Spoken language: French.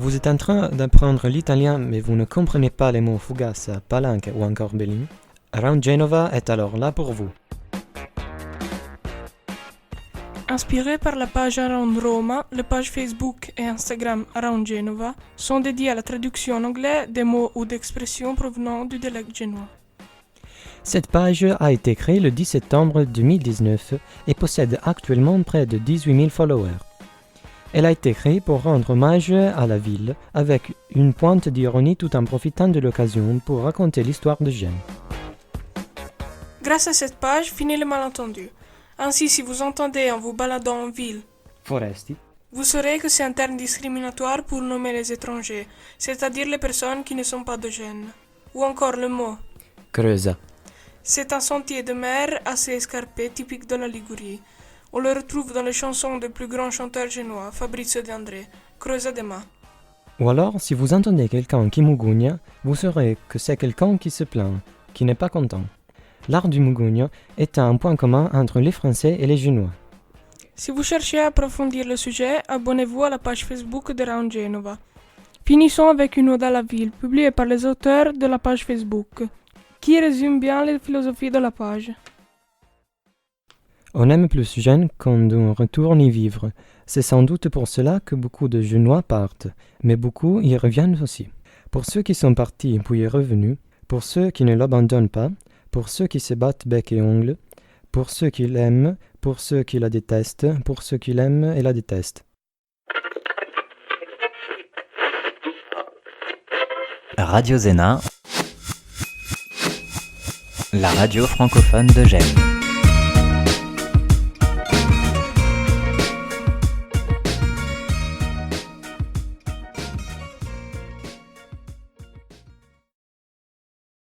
Vous êtes en train d'apprendre l'italien mais vous ne comprenez pas les mots fugassa, palanca ou encore bellini? Around Genova est alors là pour vous. Inspiré par la page Around Roma, les pages Facebook et Instagram Around Genova sont dédiées à la traduction en anglais des mots ou d'expressions provenant du dialecte génois. Cette page a été créée le 10 septembre 2019 et possède actuellement près de 18 000 followers. Elle a été créée pour rendre hommage à la ville avec une pointe d'ironie tout en profitant de l'occasion pour raconter l'histoire de Gênes. Grâce à cette page, finit le malentendu. Ainsi, si vous entendez en vous baladant en ville Foresti. Vous saurez que c'est un terme discriminatoire pour nommer les étrangers, c'est-à-dire les personnes qui ne sont pas de Gênes. Ou encore le mot Creusa. C'est un sentier de mer assez escarpé typique de la Ligurie. On le retrouve dans les chansons des plus grands chanteurs génois, Fabrizio De André, Creusa de Ma. Ou alors, si vous entendez quelqu'un qui mugugna, vous saurez que c'est quelqu'un qui se plaint, qui n'est pas content. L'art du mugugno est un point commun entre les Français et les Génois. Si vous cherchez à approfondir le sujet, abonnez-vous à la page Facebook de Around Genova. Finissons avec une ode à la ville, publiée par les auteurs de la page Facebook, qui résume bien les philosophies de la page. On aime plus Gênes quand on retourne y vivre. C'est sans doute pour cela que beaucoup de Génois partent, mais beaucoup y reviennent aussi. Pour ceux qui sont partis puis revenus, pour ceux qui ne l'abandonnent pas, pour ceux qui se battent bec et ongles, pour ceux qui l'aiment, pour ceux qui la détestent, pour ceux qui l'aiment et la détestent. Radio Zéna, la radio francophone de Gênes.